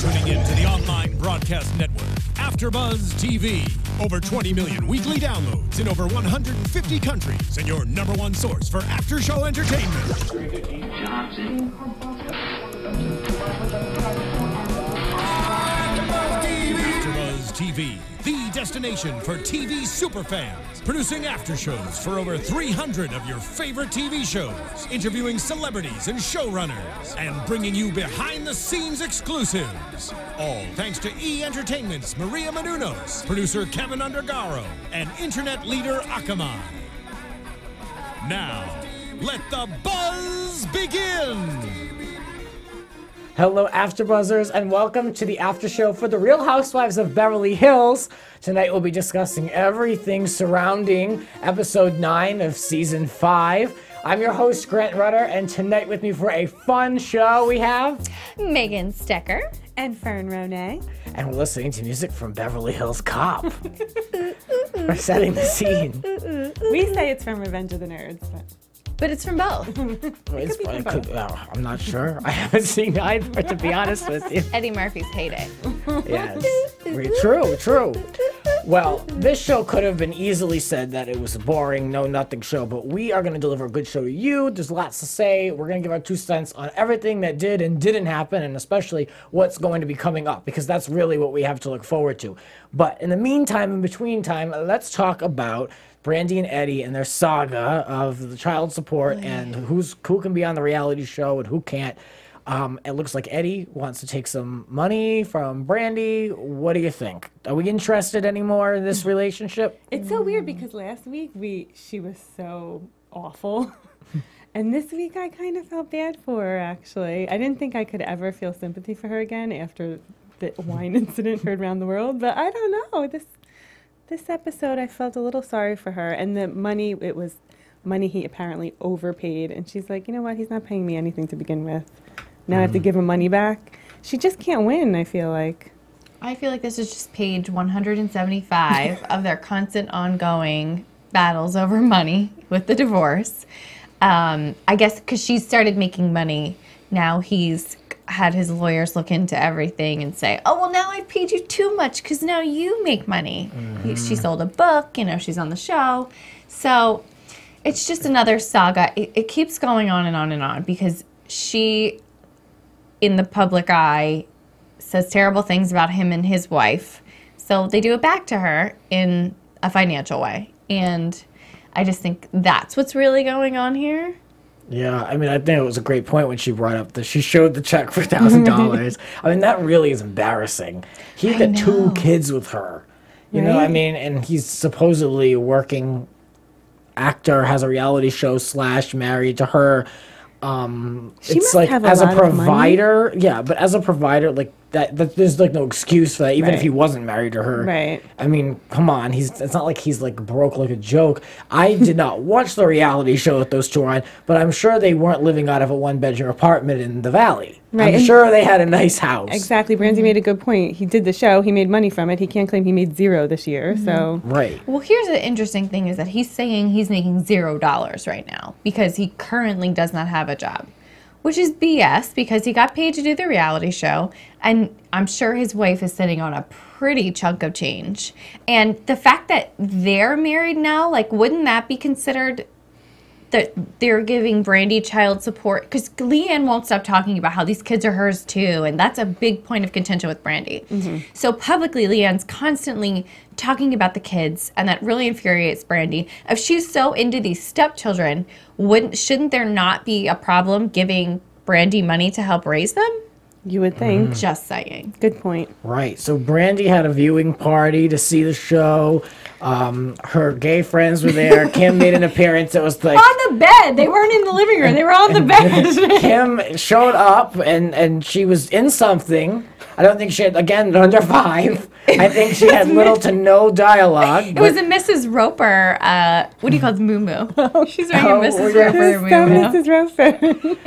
tuning in to the online broadcast network, AFTERBUZZ TV. Over 20 million weekly downloads in over 150 countries, and your #1 source for after-show entertainment. AFTERBUZZ TV, the destination for TV superfans. Producing after shows for over 300 of your favorite TV shows, interviewing celebrities and showrunners, and bringing you behind-the-scenes exclusives. All thanks to E! Entertainment's Maria Menounos, producer Kevin Undergaro, and internet leader Akamai. Now, let the buzz begin! Hello, AfterBuzzers, and welcome to the after show for the Real Housewives of Beverly Hills. Tonight we'll be discussing everything surrounding episode 9 of season 5. I'm your host, Grant Rutter, and tonight with me for a fun show we have Megan Stecher and Fern Ronay. And we're listening to music from Beverly Hills Cop. We're setting the scene. We say it's from Revenge of the Nerds, but it's from both. I'm not sure. I haven't seen either, to be honest with you. Eddie Murphy's heyday. Yes. True. Well, this show could have been easily said that it was a boring, no-nothing show, but we are going to deliver a good show to you. There's lots to say. We're going to give our 2 cents on everything that did and didn't happen, and especially what's going to be coming up, because that's really what we have to look forward to. But in the meantime, in between time, let's talk about Brandi and Eddie and their saga of the child support and who can be on the reality show and who can't. It looks like Eddie wants to take some money from Brandi. What do you think? Are we interested anymore in this relationship? It's so weird because last week she was so awful. And this week I kind of felt bad for her, actually. I didn't think I could ever feel sympathy for her again after the wine incident heard around the world. But I don't know. This episode, I felt a little sorry for her. And the money, it was money he apparently overpaid. And she's like, you know what? He's not paying me anything to begin with. Now I have to give him money back. She just can't win, I feel like. I feel like this is just page 175 of their constant ongoing battles over money with the divorce. I guess because she started making money, now he's had his lawyers look into everything and say, oh, well, now I've paid you too much because now you make money. She sold a book, she's on the show. So it's just another saga. It keeps going on and on and on because she, in the public eye, says terrible things about him and his wife. So they do it back to her in a financial way. And I just think that's what's really going on here. Yeah, I think it was a great point when she brought up that she showed the check for $1,000. That really is embarrassing. He got 2 kids with her. You know what I mean? And he's supposedly a working actor, has a reality show / married to her. It's like as a provider, but as a provider, like that there's like no excuse for that, even if he wasn't married to her. Right. Come on, it's not like he's like broke like a joke. I did not watch the reality show that those 2 were on, but I'm sure they weren't living out of a 1-bedroom apartment in the valley. Right. I'm sure they had a nice house. Exactly. Brandi made a good point. He did the show. He made money from it. He can't claim he made 0 this year. So right. Well, here's the interesting thing is that he's saying he's making $0 right now because he currently does not have a job, which is BS because he got paid to do the reality show, and I'm sure his wife is sitting on a pretty chunk of change. And the fact that they're married now, like, wouldn't that be considered that they're giving Brandi child support? Because Leanne won't stop talking about how these kids are hers too, and that's a big point of contention with Brandi. So publicly, Leanne's constantly talking about the kids, and that really infuriates Brandi. If she's so into these stepchildren, shouldn't there not be a problem giving Brandi money to help raise them? You would think. Just saying. Good point. Right. So Brandi had a viewing party to see the show. Her gay friends were there. Kim made an appearance. It was like on the bed. They weren't in the living room. They were on the bed. Kim showed up and she was in something. I don't think she had, again, under 5. I think she had little to no dialogue. It was a Mrs. Roper, what do you call it, moo-moo. She's wearing a Mrs. Roper moo-moo. Mrs. Roper.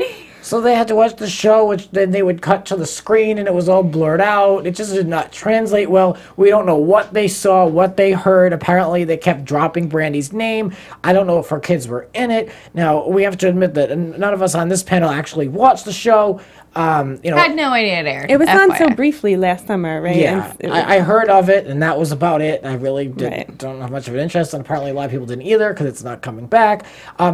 So they had to watch the show, which then they would cut to the screen, and it was all blurred out. It just did not translate well. We don't know what they saw, what they heard. Apparently, they kept dropping Brandi's name. I don't know if her kids were in it. Now, we have to admit that none of us on this panel actually watched the show. You know, I had no idea it aired. It was on so FYI. briefly last summer, right? yeah, And I heard of it, and that was about it. I really Right. don't have much of an interest, and apparently a lot of people didn't either because it's not coming back.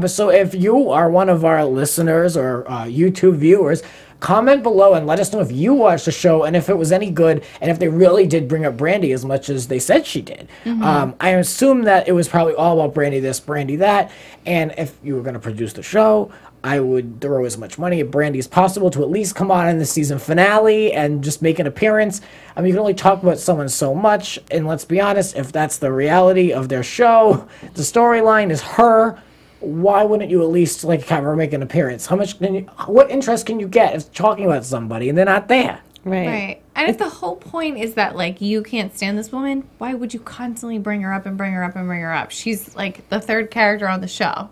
So if you are one of our listeners or YouTube viewers, comment below and let us know if you watched the show and if it was any good and if they really did bring up Brandi as much as they said she did. I assume that it was probably all about Brandi this, Brandi that, and if you were going to produce the show, I would throw as much money at Brandi as possible to at least come on in the season finale and just make an appearance. I mean, you can only talk about someone so much, and let's be honest, if that's the reality of their show, the storyline is her, why wouldn't you at least like have her make an appearance? How much can you, what interest can you get if talking about somebody and they're not there? Right. And if the whole point is that, like, you can't stand this woman, why would you constantly bring her up and bring her up and bring her up? She's, like, the third character on the show.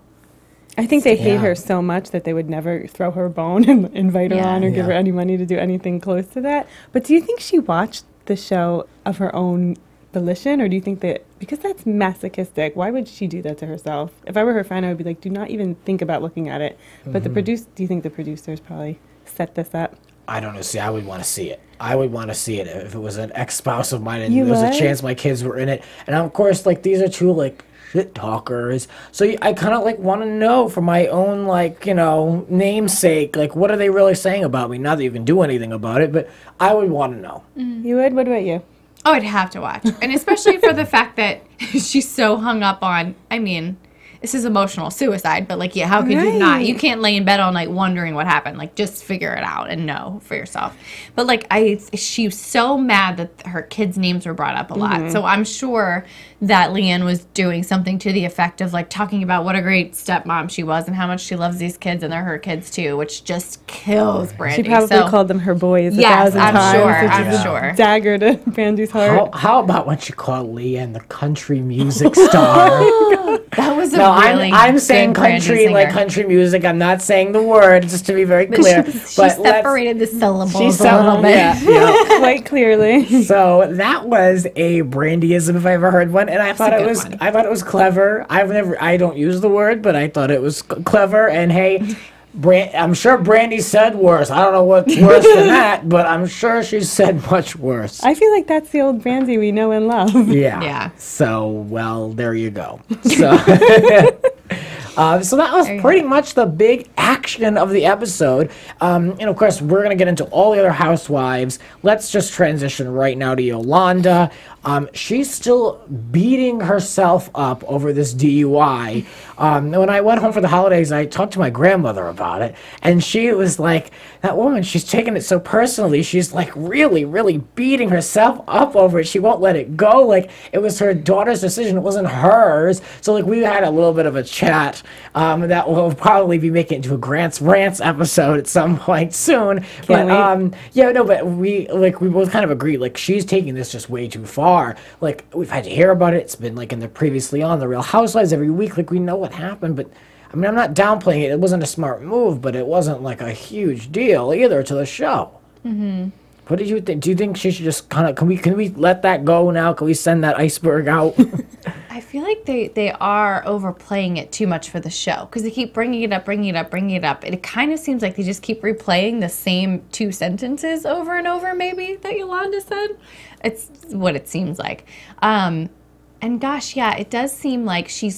I think they hate Yeah. her so much that they would never throw her a bone and invite her Yeah. on or give her Yeah. any money to do anything close to that. But do you think she watched the show of her own volition, or do you think that because that's masochistic, why would she do that to herself? If I were her fan, I would be like, do not even think about looking at it. But do you think the producers probably set this up? I don't know. See, I would want to see it. I would want to see it if it was an ex-spouse of mine and You there was would? a chance my kids were in it. And of course, like, these are two, like, shit talkers. So I kind of, like, want to know for my own, like, you know, namesake, like, what are they really saying about me? Not that you can do anything about it, but I would want to know. You would? What about you? Oh, I'd have to watch. And especially for the fact that she's so hung up on, I mean, this is emotional suicide, but, like, yeah, how could you not? You can't lay in bed all night wondering what happened. Like, just figure it out and know for yourself. But, like, she's so mad that her kids' names were brought up a lot. So I'm sure that Leanne was doing something to the effect of, like, talking about what a great stepmom she was and how much she loves these kids and they're her kids too, which just kills Brandi. She probably called them her boys Yes, 1,000 I'm times. sure. which I'm is a sure. Dagger to Brandi's heart. How about when she called Leanne the country music star? That was a No, really I'm saying good Brandi country, like singer. country music. I'm not saying the word, just to be very clear. She but let's- separated the syllables She's a little bit. yeah. Quite clearly. So that was a Brandyism if I ever heard one, and I thought a it good was one. I thought it was clever. I don't use the word, but I thought it was clever. And hey, I'm sure Brandi said worse. I don't know what's worse than that, but I'm sure she said much worse. I feel like that's the old Brandi we know and love. Yeah. Yeah. So well, there you go. So. So that was pretty much the big action of the episode. And of course, we're going to get into all the other housewives. Let's just transition right now to Yolanda. She's still beating herself up over this DUI. When I went home for the holidays, I talked to my grandmother about it. And she was like, that woman, she's taking it so personally. She's like really, really beating herself up over it. She won't let it go. Like, it was her daughter's decision. It wasn't hers. So, like, we had a little bit of a chat that will probably be making it into a Grants Rants episode at some point soon. Can't But, yeah, no, but we both kind of agreed, like, she's taking this just way too far. Like, we've had to hear about it. It's been, like, in the previously on the Real Housewives every week. Like, we know what happened, but I mean, I'm not downplaying it. It wasn't a smart move, but it wasn't like a huge deal either to the show. Mm-hmm. What did you think? Do you think she should just kind of can we let that go now? Can we send that iceberg out? I feel like they are overplaying it too much for the show because they keep bringing it up. It kind of seems like they just keep replaying the same two sentences over and over, maybe, that Yolanda said. It's what it seems like. And gosh, yeah, it does seem like she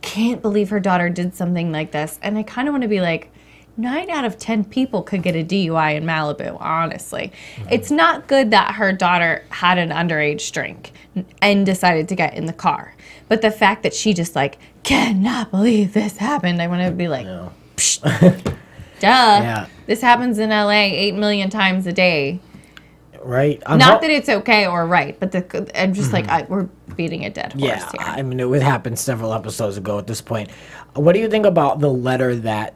can't believe her daughter did something like this. And I kind of want to be like, 9 out of 10 people could get a DUI in Malibu, honestly. It's not good that her daughter had an underage drink and decided to get in the car. But the fact that she just, like, cannot believe this happened, I want to be like, Psh, duh. Yeah. This happens in LA 8 million times a day. Right? Not that it's okay or right, but I'm just like, we're beating a dead horse Yeah, here. I mean, it happened several episodes ago at this point. What do you think about the letter that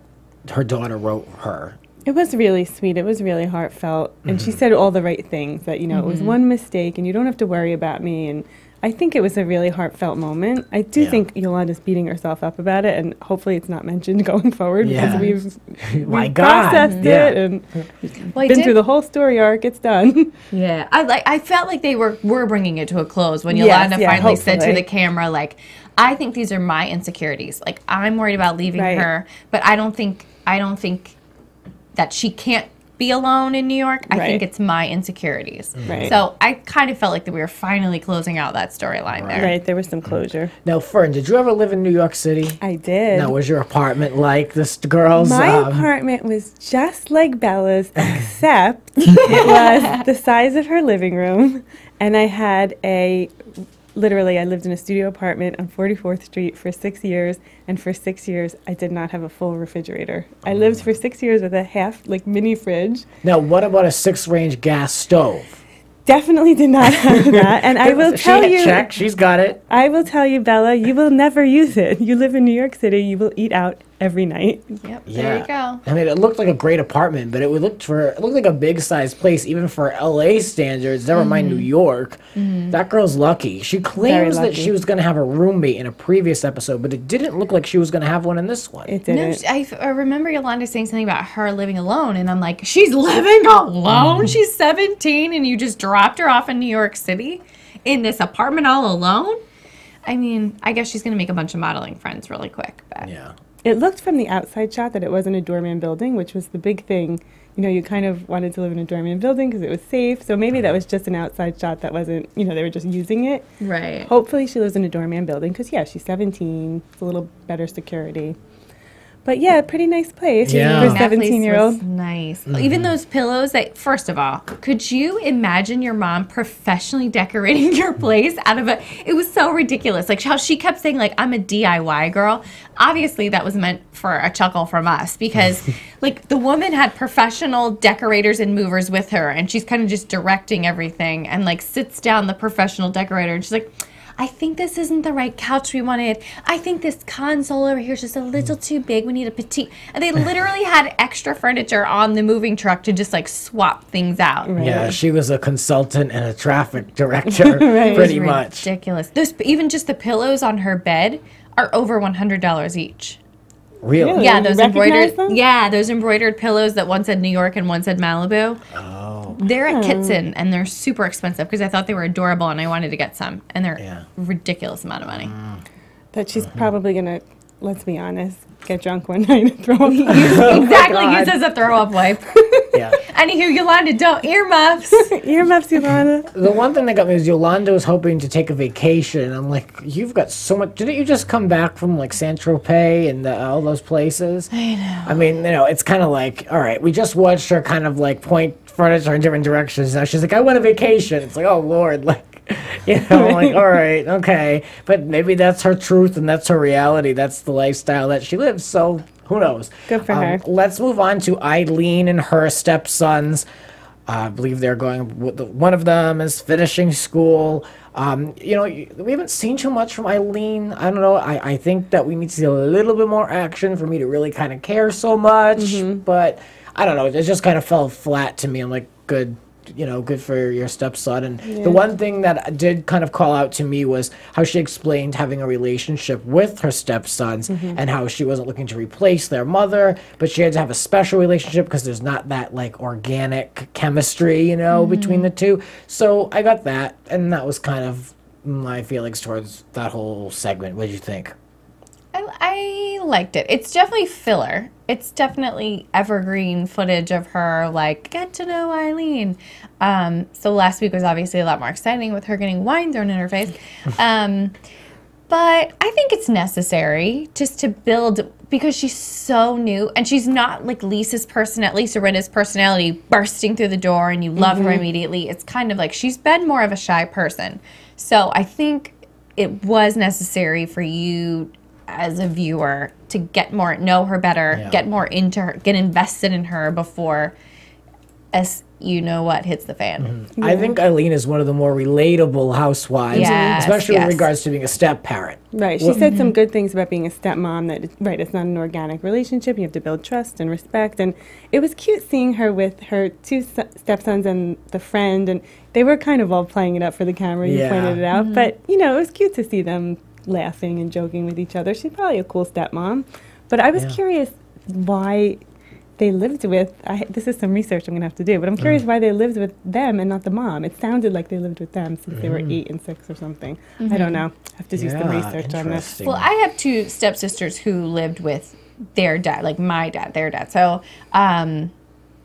her daughter wrote her? It was really sweet. It was really heartfelt. And she said all the right things, that, you know, it was one mistake and you don't have to worry about me. And I think it was a really heartfelt moment. I do think Yolanda's beating herself up about it, and hopefully it's not mentioned going forward Yeah. because My we've God. processed Yeah. it and Well, I been did- through the whole story arc. It's done. Yeah, I felt like they were bringing it to a close when Yes, Yolanda yeah, finally said to hopefully. the camera, like, I think these are my insecurities. Like, I'm worried about leaving Right. her, but I don't think that she can't be alone in New York. I Right. think it's my insecurities. Right. So I kind of felt like that we were finally closing out that storyline there. Right, there was some closure. Now, Fern, did you ever live in New York City? I did. Now, was your apartment like this girl's? My apartment was just like Bella's, except it was the size of her living room, and I had literally, I lived in a studio apartment on 44th Street for 6 years, and for 6 years, I did not have a full refrigerator. I lived for 6 years with a half, mini fridge. Now, what about a 6-range gas stove? Definitely did not have that, and I will tell you, Check, she's got it. I will tell you, Bella, you will never use it. You live in New York City, you will eat out every night. Yep, there you go. I mean, it looked like a great apartment, but it looked like a big sized place, even for LA standards. Never mind New York. That girl's lucky. She claims that she was going to have a roommate in a previous episode, but it didn't look like she was going to have one in this one. It No, didn't. I remember Yolanda saying something about her living alone, and I'm like, she's living alone? She's 17, and you just dropped her off in New York City in this apartment all alone? I mean, I guess she's going to make a bunch of modeling friends really quick. But. Yeah. It looked from the outside shot that it wasn't a doorman building, which was the big thing. You know, you kind of wanted to live in a doorman building because it was safe. So maybe that was just an outside shot that wasn't, they were just using it. Right. Hopefully she lives in a doorman building because, yeah, she's 17. It's a little better security. But, yeah, pretty nice place for a That place 17-year-old. was nice. Even those pillows that, first of all, could you imagine your mom professionally decorating your place out of it was so ridiculous. Like how she kept saying, I'm a DIY girl. Obviously that was meant for a chuckle from us because the woman had professional decorators and movers with her and she's kind of just directing everything and sits down the professional decorator and she's like, I think this isn't the right couch we wanted. I think this console over here is just a little too big. We need a petite. And they literally had extra furniture on the moving truck to just swap things out. Right. Yeah, she was a consultant and a traffic director, pretty much. Ridiculous. Even just the pillows on her bed are over $100 each. Really? Yeah, You those recognize embroidered. them? Yeah, those embroidered pillows that one said New York and one said Malibu. Oh. They're at Kitson and they're super expensive because I thought they were adorable and I wanted to get some, and they're ridiculous amount of money. That she's probably going to, let's be honest, get drunk one night and throw up. Exactly, used as a throw-up wipe. Yeah. Anywho, Yolanda, don't earmuffs. Earmuffs, Yolanda. The one thing that got me was Yolanda was hoping to take a vacation. I'm like, you've got so much. Didn't you just come back from Saint-Tropez and all those places? I know. I mean, it's kind of like, all right, we just watched her kind of point furniture in different directions. Now she's like, I want a vacation. It's like, oh, Lord, all right, okay. But maybe that's her truth and that's her reality. That's the lifestyle that she lives. So who knows? Good for her. Let's move on to Eileen and her stepsons. I believe they're going. One of them is finishing school. We haven't seen too much from Eileen. I don't know. I think that we need to see a little bit more action for me to really kind of care so much. But I don't know. It just kind of fell flat to me. I'm like, good. Good for your stepson. And the one thing that did kind of call out to me was how she explained having a relationship with her stepsons and how she wasn't looking to replace their mother, but she had to have a special relationship because there's not that organic chemistry, between the two. So I got that, and that was kind of my feelings towards that whole segment. What did you think? I liked it. It's definitely filler. It's definitely evergreen footage of her, get to know Eileen. So last week was obviously a lot more exciting with her getting wine thrown in her face. But I think it's necessary just to build, because she's so new and she's not like Lisa Rinna's personality bursting through the door and you love her immediately. It's kind of she's been more of a shy person. So I think it was necessary for you as a viewer to know her better, get more into her, get invested in her before hits the fan. I think Eileen is one of the more relatable housewives, especially with regards to being a step-parent. Right. She said some good things about being a stepmom, that it's not an organic relationship. You have to build trust and respect. And it was cute seeing her with her two stepsons and the friend. And they were kind of all playing it up for the camera. You pointed it out. But, it was cute to see them laughing and joking with each other. She's probably a cool stepmom. But I was curious why they lived with, this is some research I'm going to have to do, but I'm curious why they lived with them and not the mom. It sounded like they lived with them since they were 8 and 6 or something. I don't know. I have to do some research on this. Well, I have 2 stepsisters who lived with their dad, my dad, their dad. So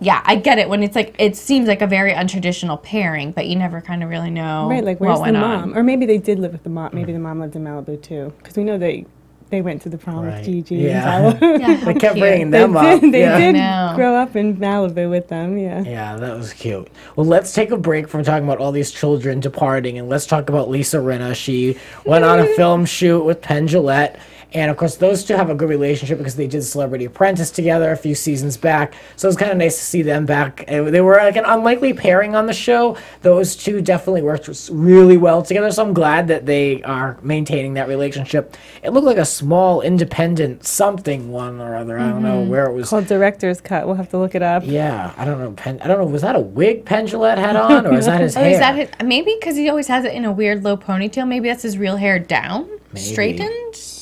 yeah, I get it when it's like, it seems like a very untraditional pairing, but you never kind of really know Right, like where's what the went mom? on. Or maybe they did live with the mom. Maybe the mom lived in Malibu too. Because we know they went to the prom Right. with Gigi. Yeah. And Tyler. Yeah, They kept cute. bringing them up. They yeah. did No. grow up in Malibu with them, yeah. Yeah, that was cute. Well, let's take a break from talking about all these children departing, and let's talk about Lisa Rinna. She went on a film shoot with Penn Jillette, and of course, those two have a good relationship because they did Celebrity Apprentice together a few seasons back. So it's kind of nice to see them back. They were like an unlikely pairing on the show. Those two definitely worked really well together. So I'm glad that they are maintaining that relationship. It looked like a small, independent something one or other. I don't know where it was. Called Director's Cut. We'll have to look it up. Yeah, I don't know. I don't know. Was that a wig Penn Jillette had on, or is that his Oh, hair? is that his, maybe because he always has it in a weird low ponytail. Maybe that's his real hair down, Maybe. straightened.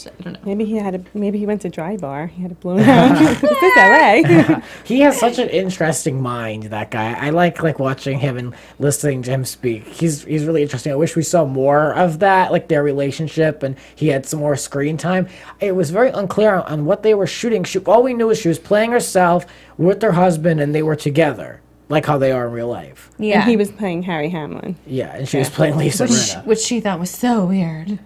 I don't know. Maybe he went to Dry Bar. He had it blown out. Is this LA? He has such an interesting mind, that guy. I like watching him and listening to him speak. He's really interesting. I wish we saw more of that, like their relationship, and he had some more screen time. It was very unclear on what they were shooting. All we knew is she was playing herself with her husband, and they were together, like how they are in real life. Yeah. And he was playing Harry Hamlin. Yeah, and she was playing Lisa Rinna. which she thought was so weird.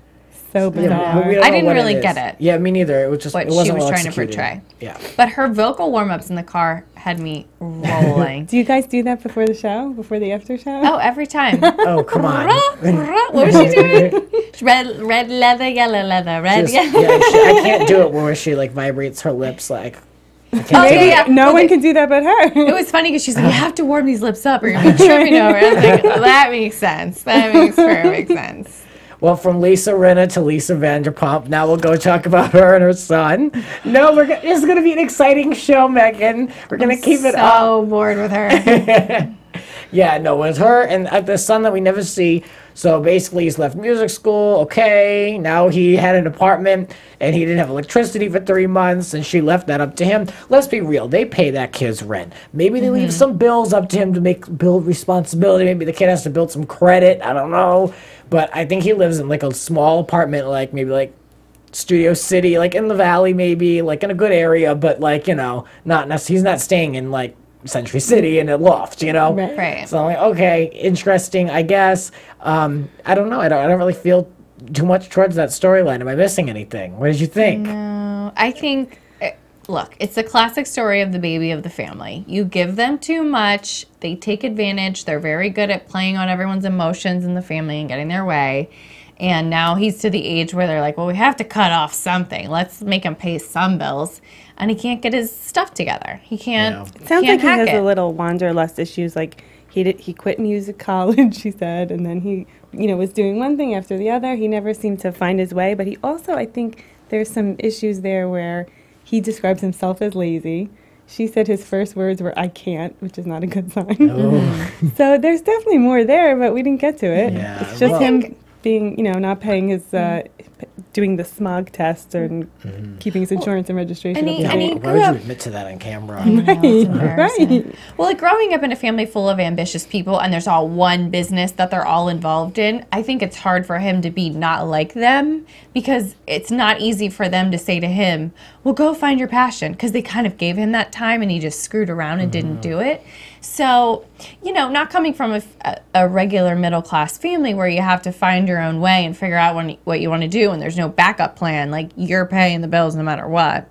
So But bizarre. we don't I know didn't what really is. get it. Yeah, me neither. It was just What it she wasn't was well trying to executed. portray. Yeah. But her vocal warm-ups in the car had me rolling. Do you guys do that before the show? Before the after show? Oh, every time. Oh, come on. What was she doing? Red leather, yellow leather, red Just- yellow. yeah, I can't do it where she like vibrates her lips like. I can't Oh, do yeah, it. yeah. No Well, one they- can do that but her. It was funny because she's like, you have to warm these lips up or you're going to be tripping over. I was like, that makes sense. That makes perfect sense. Well, from Lisa Rinna to Lisa Vanderpump, now we'll go talk about her and her son. No, this is going to be an exciting show, Megan. We're going to keep it up. So bored with her. Yeah, no, with her and the son that we never see. So basically, he's left music school. Okay, now he had an apartment and he didn't have electricity for 3 months, and she left that up to him. Let's be real, they pay that kid's rent. Maybe they leave some bills up to him to build responsibility. Maybe the kid has to build some credit. I don't know, but I think he lives in like a small apartment, like maybe like Studio City, like in the Valley, maybe like in a good area, but like not necessarily. He's not staying in like Century City in a loft, Right. Right. So I'm like, okay, interesting, I guess. I don't know. I don't really feel too much towards that storyline. Am I missing anything? What did you think? No, I think, look, it's a classic story of the baby of the family. You give them too much, they take advantage. They're very good at playing on everyone's emotions in the family and getting their way. And now he's to the age where they're like, well, we have to cut off something. Let's make him pay some bills. And he can't get his stuff together. He can't. Yeah. It sounds can't like he hack has it. a little wanderlust issues. Like he quit music college, she said, and then he was doing one thing after the other. He never seemed to find his way. But he also, I think, there's some issues there where he describes himself as lazy. She said his first words were "I can't," which is not a good sign. Oh. So there's definitely more there, but we didn't get to it. Yeah, It's just well- him being, not paying his, doing the smog test and keeping his insurance and registration. And up he- to Yeah, and date. he why grew would up- you admit to that on camera? Right. Well, like growing up in a family full of ambitious people and there's all one business that they're all involved in, I think it's hard for him to be not like them because it's not easy for them to say to him, well, go find your passion, because they kind of gave him that time and he just screwed around and didn't do it. So, not coming from a regular middle class family where you have to find your own way and figure out what you want to do and there's no backup plan, like you're paying the bills no matter what.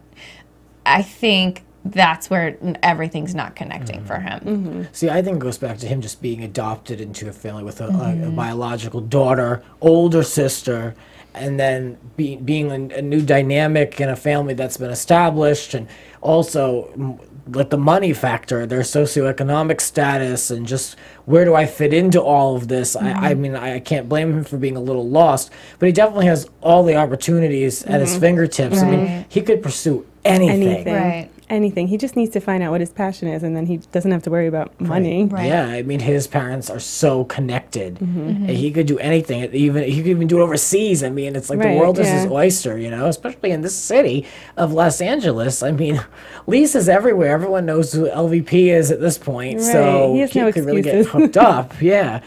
I think that's where everything's not connecting for him. See, I think it goes back to him just being adopted into a family with a biological daughter, older sister, and then being a new dynamic in a family that's been established, and also like the money factor, their socioeconomic status, and just where do I fit into all of this? I mean, I can't blame him for being a little lost, but he definitely has all the opportunities at his fingertips. I mean, he could pursue anything. Right. Anything. He just needs to find out what his passion is, and then he doesn't have to worry about money. Right. Yeah, I mean, his parents are so connected. And he could do anything. He could even do it overseas. I mean, it's like the Right, world is his yeah. oyster, especially in this city of Los Angeles. I mean, Lisa's everywhere. Everyone knows who LVP is at this point. Right. So He has no could really get excuses. hooked up. Yeah.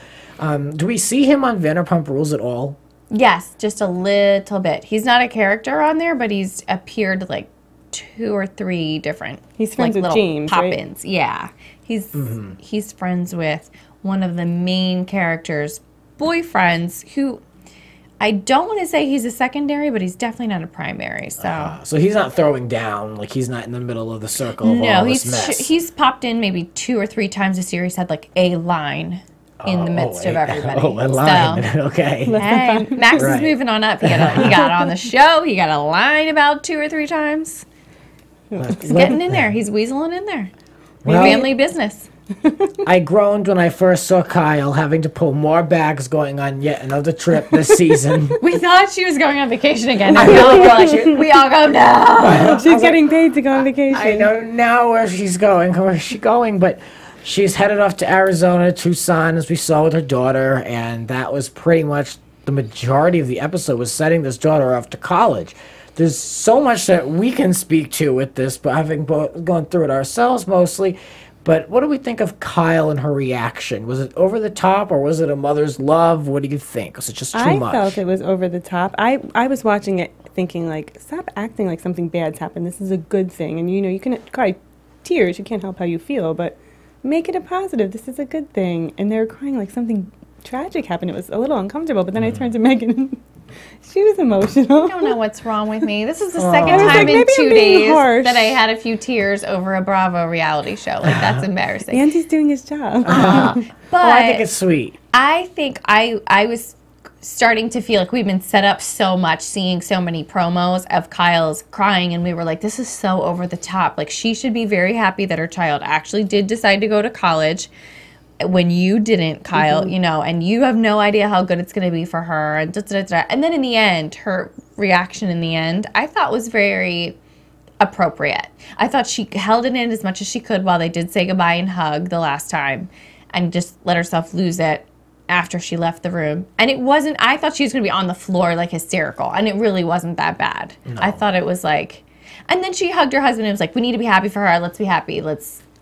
Do we see him on Vanderpump Rules at all? Yes, just a little bit. He's not a character on there, but he's appeared like 2 or 3 different He's friends with little James, right? pop-ins. Yeah. He's friends with one of the main characters' boyfriends, who I don't want to say he's a secondary, but he's definitely not a primary. So he's not throwing down, like he's not in the middle of the circle of all this mess. He's popped in maybe 2 or 3 times a series, had like a line in the midst of everybody. Oh, a line. Okay. Hey, Max is moving on up. He got on the show. He got a line about 2 or 3 times. He's getting in there. He's weaseling in there. Family business. I groaned when I first saw Kyle having to pull more bags going on yet another trip this season. We thought she was going on vacation again. We all go, no. She's getting paid to go on vacation. I don't know where she's going. Where is she going? But she's headed off to Arizona, Tucson, as we saw with her daughter. And that was pretty much the majority of the episode, was setting this daughter off to college. There's so much that we can speak to with this, but having gone through it ourselves mostly. But what do we think of Kyle and her reaction? Was it over the top, or was it a mother's love? What do you think? Was it just too much? I felt it was over the top. I was watching it thinking, like, stop acting like something bad's happened. This is a good thing. And, you can cry tears. You can't help how you feel, but make it a positive. This is a good thing. And they were crying like something tragic happened. It was a little uncomfortable. But then I turned to Megan and she was emotional. I don't know what's wrong with me. This is the second time in 2 days that I had a few tears over a Bravo reality show. Like, that's embarrassing. Andy's doing his job. But I think it's sweet. I think I was starting to feel like we've been set up so much, seeing so many promos of Kyle's crying, and we were like, this is so over the top. Like, she should be very happy that her child actually did decide to go to college when you didn't, Kyle, and you have no idea how good it's going to be for her. And And then in the end, her reaction in the end, I thought was very appropriate. I thought she held it in as much as she could while they did say goodbye and hug the last time, and just let herself lose it after she left the room. And it wasn't, I thought she was going to be on the floor like hysterical, and it really wasn't that bad. No. I thought it was like, and then she hugged her husband and was like, we need to be happy for her. Let's be happy.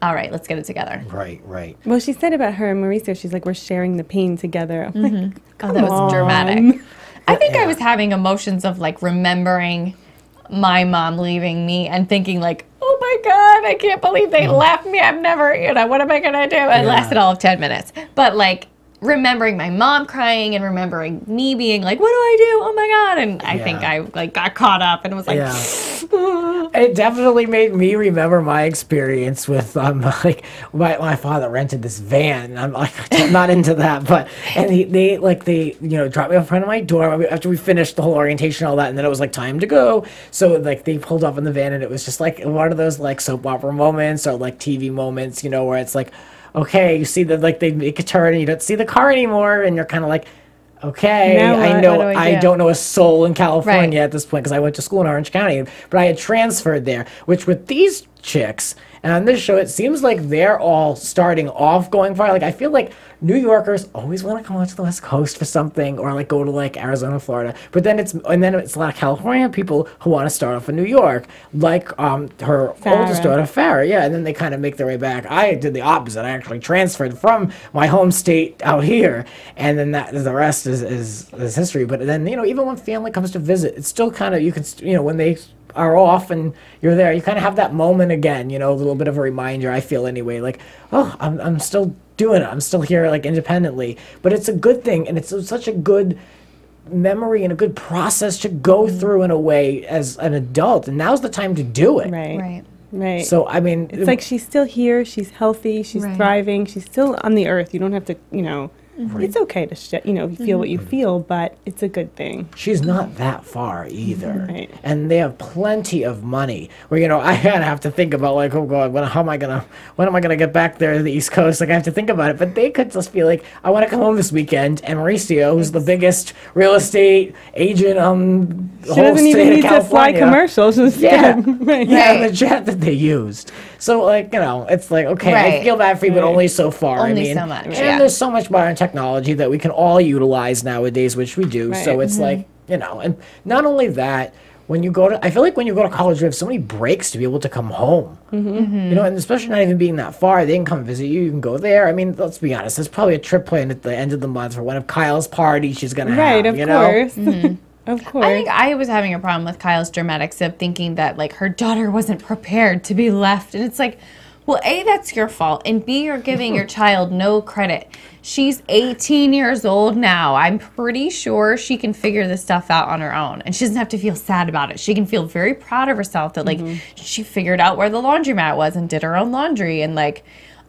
All right, let's get it together. Right. Well, she said about her and Mauricio, she's like, we're sharing the pain together. I'm like, oh, that was dramatic. I think I was having emotions of, like, remembering my mom leaving me and thinking, like, oh my God, I can't believe they left me. I've never, what am I going to do? It lasted all of 10 minutes. But, like, remembering my mom crying and remembering me being like, what do I do? Oh my God. And I think I like got caught up and was like, It definitely made me remember my experience with like my father rented this van. I'm like, I'm not into that, but and they dropped me in front of my door after we finished the whole orientation and all that, and then it was like time to go. So like they pulled up in the van, and it was just like one of those like soap opera moments or like TV moments, where it's like, okay, you see that like they make a turn and you don't see the car anymore, and you're kind of like, okay, I don't know a soul in California at this point because I went to school in Orange County, but I had transferred there, which with these chicks, and on this show, it seems like they're all starting off going far. Like, I feel like New Yorkers always want to come out to the West Coast for something, or like go to like Arizona, Florida. But then it's a lot of California people who want to start off in New York, like her oldest daughter, Farrah. Yeah, and then they kind of make their way back. I did the opposite. I actually transferred from my home state out here, and then the rest is history. But then even when family comes to visit, it's still kind of, you can when they are off and you're there, you kind of have that moment again, a little bit of a reminder, I feel anyway, like, oh, I'm still doing it, I'm still here, like, independently. But it's a good thing, and it's such a good memory and a good process to go through in a way as an adult, and now's the time to do it. Right. So, I mean, it's like she's still here, she's healthy, she's thriving, she's still on the earth. You don't have to, it's okay to feel what you feel, but it's a good thing. She's not that far either. Right. And they have plenty of money. Where, I gotta have to think about, like, oh God, when am I gonna get back there to the East Coast? Like, I have to think about it. But they could just be like, I want to come home this weekend. And Mauricio, who's the biggest real estate agent on the whole doesn't even need to fly commercials. Yeah, the jet that they used. So, like, it's like, okay, I feel bad for you, but only so far. Only so much. And there's so much modern technology that we can all utilize nowadays, which we do. So it's like, and not only that, I feel like when you go to college, you have so many breaks to be able to come home. And especially not even being that far, they can come visit you. You can go there. I mean, let's be honest. There's probably a trip planned at the end of the month for one of Kyle's parties she's gonna have. Right, of course. Of course. I think I was having a problem with Kyle's dramatics of thinking that, like, her daughter wasn't prepared to be left. And it's like, Well, A, that's your fault, and B, you're giving your child no credit. She's 18 years old now. I'm pretty sure she can figure this stuff out on her own, and she doesn't have to feel sad about it. She can feel very proud of herself that, like, she figured out where the laundromat was and did her own laundry, and, like,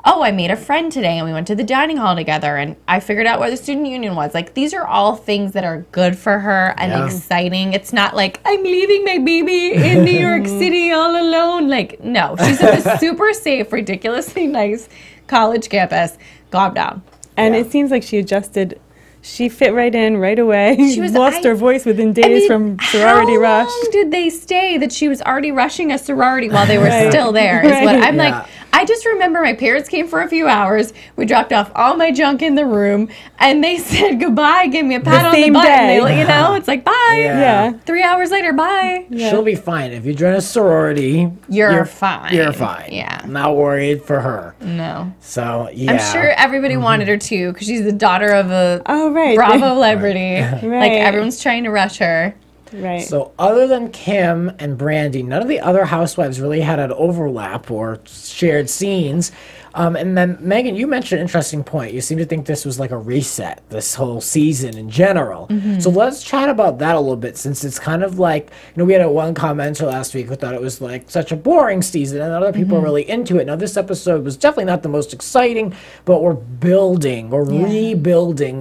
oh, I made a friend today, and we went to the dining hall together, and I figured out where the student union was. Like, these are all things that are good for her and exciting. It's not like, I'm leaving my baby in New York City all alone. Like, no. She's at this super safe, ridiculously nice college campus. Calm down. And it seems like she adjusted. She fit right in right away. She lost her voice within days from sorority rush. How long did they stay that she was already rushing a sorority while they were still there? Is what I'm like. I just remember my parents came for a few hours. We dropped off all my junk in the room, and they said goodbye, gave me a pat on the butt. And they, you know, it's like, bye. 3 hours later, bye. She'll be fine. If you join a sorority, you're fine. You're fine. Yeah. Not worried for her. No. So, yeah. I'm sure everybody wanted her too, because she's the daughter of a Bravo celebrity. Like, everyone's trying to rush her. Right. So other than Kim and Brandi, none of the other housewives really had an overlap or shared scenes. And then, Megan, you mentioned an interesting point. You seem to think this was like a reset, this whole season in general. So let's chat about that a little bit, since it's kind of like, you know, we had one commenter last week who thought it was like such a boring season, and other people are really into it. Now, this episode was definitely not the most exciting, but we're rebuilding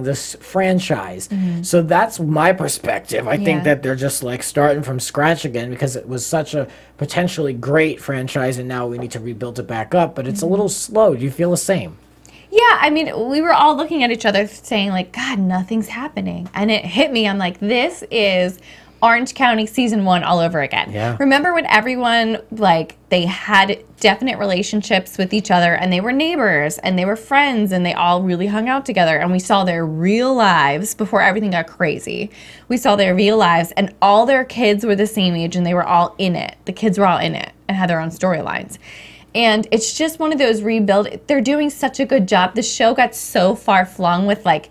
this franchise. So that's my perspective. I think that they're just like starting from scratch again, because it was such a potentially great franchise, and now we need to rebuild it back up, but it's a little slow. Do you feel the same? Yeah, I mean, we were all looking at each other saying, like, God, nothing's happening. And it hit me. I'm like, this is Orange County season 1 all over again. Yeah. Remember when everyone, like, they had definite relationships with each other, and they were neighbors, and they were friends, and they all really hung out together, and we saw their real lives before everything got crazy. We saw their real lives, and all their kids were the same age, and they were all in it. The kids were all in it and had their own storylines. And it's just one of those rebuild. They're doing such a good job. The show got so far flung with, like,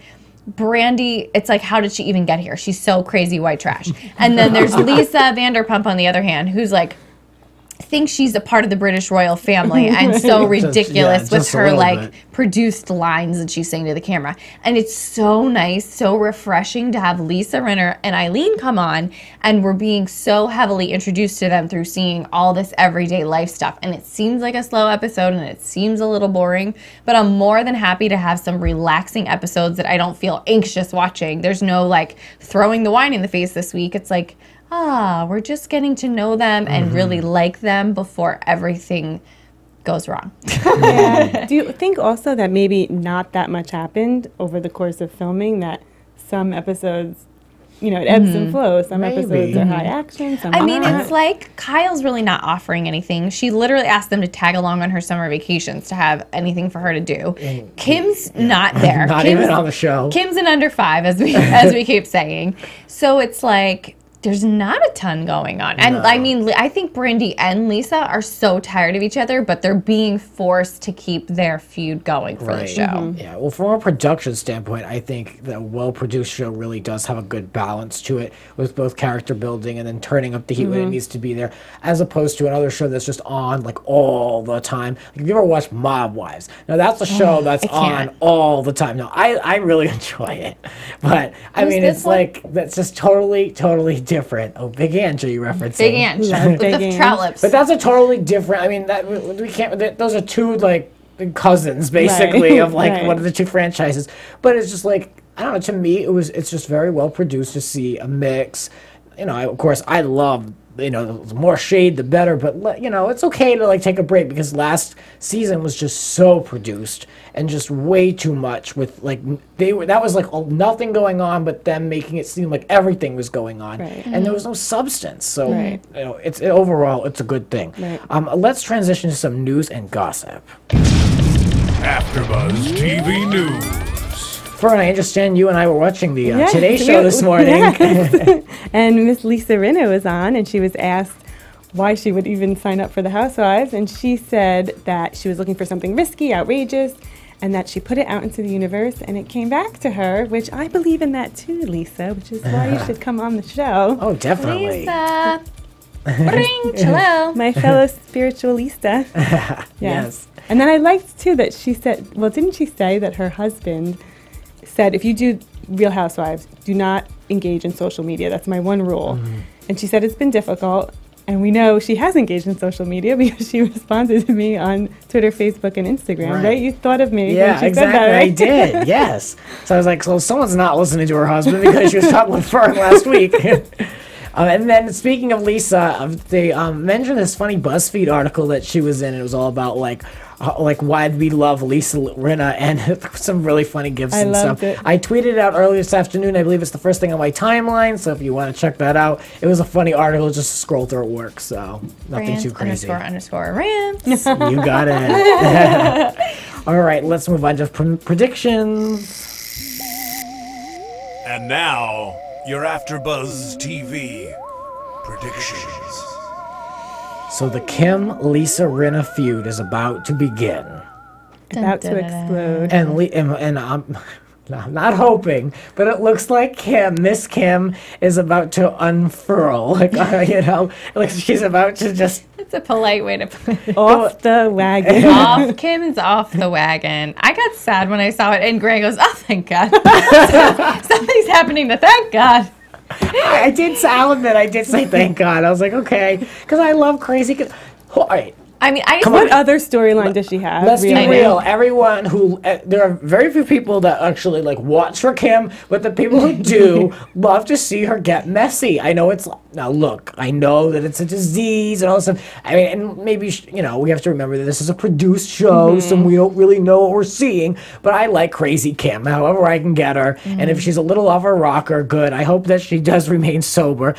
Brandi, it's like, how did she even get here? She's so crazy white trash. And then there's Lisa Vanderpump, on the other hand, who's like, thinks she's a part of the British royal family, and so ridiculous with her, like, produced lines that she's saying to the camera. And it's so nice, so refreshing to have Lisa, Rinna, and Eileen come on, and we're being so heavily introduced to them through seeing all this everyday life stuff. And it seems like a slow episode, and it seems a little boring, but I'm more than happy to have some relaxing episodes that I don't feel anxious watching. There's no, like, throwing the wine in the face this week. It's like, we're just getting to know them and really like them before everything goes wrong. Do you think also that maybe not that much happened over the course of filming, that some episodes, you know, it ebbs and flows. Some episodes are high action, some I mean, it's like Kyle's really not offering anything. She literally asked them to tag along on her summer vacations to have anything for her to do. Kim's not there. Not Kim's, even on the show. Kim's an under 5, as we keep saying. So it's like, there's not a ton going on. And I mean, I think Brandi and Lisa are so tired of each other, but they're being forced to keep their feud going for the show. Yeah, well, from a production standpoint, I think the well-produced show really does have a good balance to it, with both character building and then turning up the heat when it needs to be there, as opposed to another show that's just on, like, all the time. Like, have you ever watched Mob Wives? Now, that's a show that's on all the time. Now, I really enjoy it, but, I mean, it's like, that's just totally different. Oh, Big Ange, are you referencing? Big Ange, with the trout lips. But that's a totally different, I mean, that we can't, those are two, like, cousins, basically, of, like, one of the two franchises. But it's just, like, I don't know, to me, it's just very well produced to see a mix. You know, of course, I love, you know, the more shade, the better, but, you know, it's okay to, like, take a break, because last season was just so produced and just way too much with, like, that was, like, nothing going on, but them making it seem like everything was going on, and there was no substance. So, you know, overall, it's a good thing. Let's transition to some news and gossip. AfterBuzz TV News. Fern, I understand you and I were watching the Today Show this morning. And Miss Lisa Rinna was on, and she was asked why she would even sign up for the Housewives, and she said that she was looking for something risky, outrageous, and that she put it out into the universe, and it came back to her, which I believe in that too, Lisa, which is why you should come on the show. Oh, definitely. Lisa. Bring, hello. My fellow spiritualista. Yes. And then I liked, too, that she said, well, didn't she say that her husband said, if you do Real Housewives, do not engage in social media. That's my one rule. And she said it's been difficult. And we know she has engaged in social media because she responded to me on Twitter, Facebook, and Instagram, right? You thought of me when she exactly. said that, right? I did, yes. So I was like, so someone's not listening to her husband because she was talking with Fern last week. And then speaking of Lisa, they mentioned this funny BuzzFeed article that she was in. It was all about like why we love Lisa Rinna and some really funny gifts and stuff. It. I tweeted it out earlier this afternoon. I believe it's the first thing on my timeline. So if you want to check that out, it was a funny article. Just scroll through at work. So nothing Rants, too crazy. _ rants. You got it. All right, let's move on to predictions. And now, your AfterBuzz TV predictions. So the Kim-Lisa Rinna feud is about to begin. About to explode. And I'm not hoping, but it looks like Miss Kim, is about to unfurl. Like she's about to just... It's a polite way to put it. Off the wagon. Kim's off the wagon. I got sad when I saw it, and Greg goes, "Oh, thank God, something's happening to thank God." I'll admit, I did say thank God. I was like, okay, because I love crazy. All right. I mean, What other storyline does she have? Let's be real. Everyone who there are very few people that actually like watch for Kim, but the people who do love to see her get messy. I know it's now. Look, I know that it's a disease and all this stuff. I mean, and maybe we have to remember that this is a produced show, so we don't really know what we're seeing. But I like crazy Kim, however I can get her. And if she's a little off her rocker, good. I hope that she does remain sober.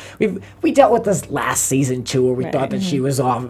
We dealt with this last season too, where we thought that she was off.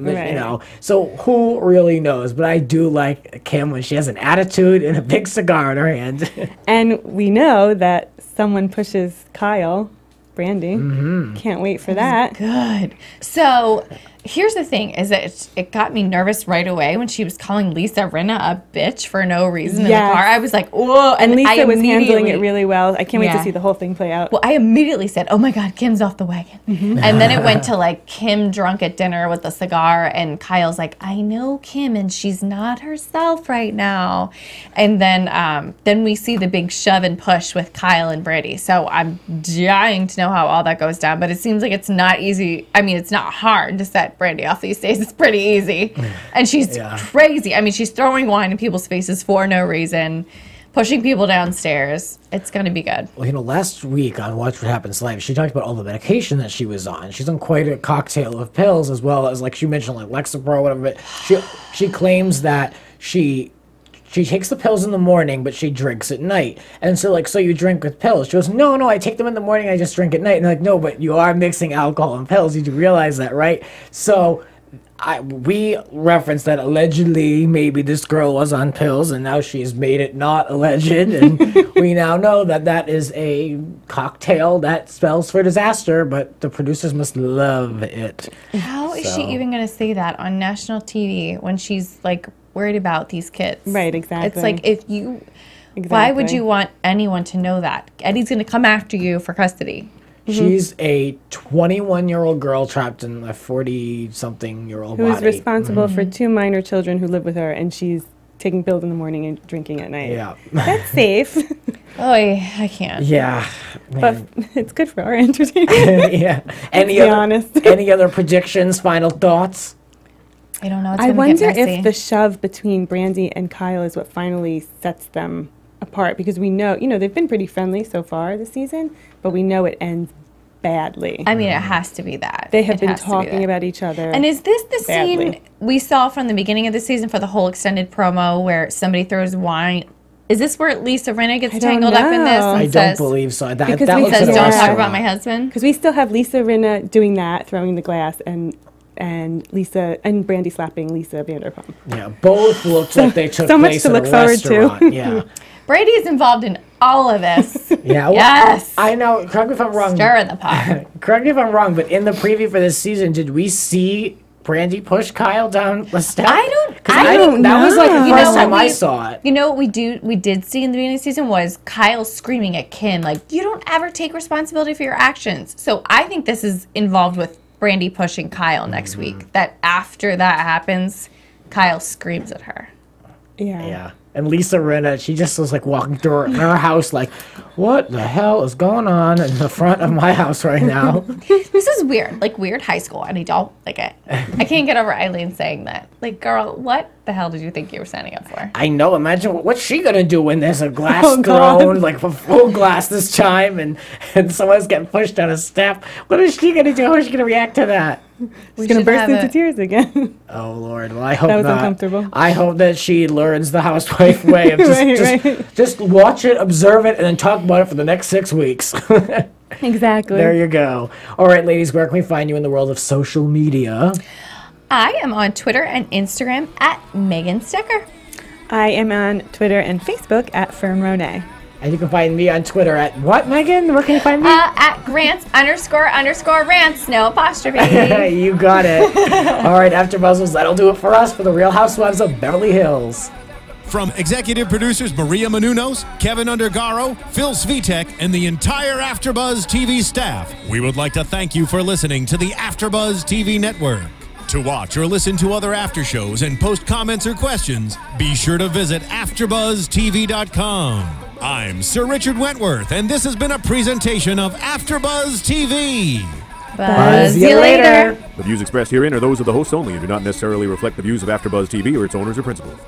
So. Who really knows? But I do like Kim when she has an attitude and a big cigar in her hand. And we know that someone pushes Kyle, Brandi. Can't wait for that. Good. So here's the thing, is that it got me nervous right away when she was calling Lisa Rinna a bitch for no reason in the car. I was like, whoa. And Lisa was handling it really well. I can't wait to see the whole thing play out. Well, I immediately said, oh my God, Kim's off the wagon. And then it went to like Kim drunk at dinner with a cigar, and Kyle's like, I know Kim, and she's not herself right now. And then we see the big shove and push with Kyle and Brandi. So I'm dying to know how all that goes down, but it seems like it's not easy. I mean, it's not hard to set Brandi off these days. It's pretty easy. And she's crazy. I mean, she's throwing wine in people's faces for no reason, pushing people downstairs. It's going to be good. Well, last week on Watch What Happens Live, she talked about all the medication that she was on. She's on quite a cocktail of pills, as well as, like she mentioned, like Lexapro or whatever. But she claims that she takes the pills in the morning, but she drinks at night. And so, so you drink with pills. She goes, no, I take them in the morning, I just drink at night. And like, no, but you are mixing alcohol and pills. You do realize that, right? So we referenced that allegedly maybe this girl was on pills, and now she's made it not alleged. And we now know that that is a cocktail that spells for disaster, but the producers must love it. How is she even going to say that on national TV when she's like worried about these kids? Right, exactly. It's like, why would you want anyone to know that? Eddie's going to come after you for custody. She's a 21-year-old girl trapped in a 40-something-year-old body. Who's responsible for 2 minor children who live with her, and she's taking pills in the morning and drinking at night. Yeah. That's safe. Oh, I can't. Yeah. But it's good for our entertainment. Yeah. Be honest. Any other predictions, final thoughts? I don't know. I wonder if the shove between Brandi and Kyle is what finally sets them apart, because we know, they've been pretty friendly so far this season, but we know it ends badly. I mean, it has to be that. They have been talking about each other. And is this the scene we saw from the beginning of the season for the whole extended promo where somebody throws wine? Is this where Lisa Rinna gets tangled up in this? And I don't believe so. Because that we says, don't talk about my husband? Because we still have Lisa Rinna doing that, throwing the glass, and Lisa and Brandi slapping Lisa Vanderpump. Yeah, both looked like they took so much place to in look a forward restaurant. to. Yeah. Brady is involved in all of this. Yeah. Well, yes. I know. Correct me if I'm wrong. Stir in the pot. Correct me if I'm wrong, but in the preview for this season, did we see Brandi push Kyle down the step? I don't know. That was like the first time I saw it. You know what we did see in the beginning of the season was Kyle screaming at Kim, like, you don't ever take responsibility for your actions. So I think this is involved with Brandi pushing Kyle next week. That after that happens, Kyle screams at her. Yeah. And Lisa Rinna, she just was like walking through her house like, what the hell is going on in the front of my house right now? This is weird, like weird high school, and I don't like it. I can't get over Eileen saying that. Like, girl, what the hell did you think you were signing up for? I know, imagine what's she gonna do when there's a glass thrown, like a full glass this time, and someone's getting pushed on a step. What is she gonna do? How is she gonna react to that? She's going to burst into tears again. Oh, Lord. Well, I hope that was not. Uncomfortable. I hope that she learns the housewife way of just watch it, observe it, and then talk about it for the next 6 weeks. Exactly. There you go. All right, ladies, where can we find you in the world of social media? I am on Twitter and Instagram at Megan Stecher. I am on Twitter and Facebook at Fern Ronay. And you can find me on Twitter at what, Megan? Where can you find me? At Grants__Rants, no apostrophe. You got it. All right, AfterBuzz, that'll do it for us for the Real Housewives of Beverly Hills. From executive producers Maria Menounos, Kevin Undergaro, Phil Svitek, and the entire AfterBuzz TV staff, we would like to thank you for listening to the AfterBuzz TV network. To watch or listen to other after shows and post comments or questions, be sure to visit AfterBuzzTV.com. I'm Sir Richard Wentworth, and this has been a presentation of AfterBuzz TV. Buzz you later. The views expressed herein are those of the hosts only and do not necessarily reflect the views of AfterBuzz TV or its owners or principals.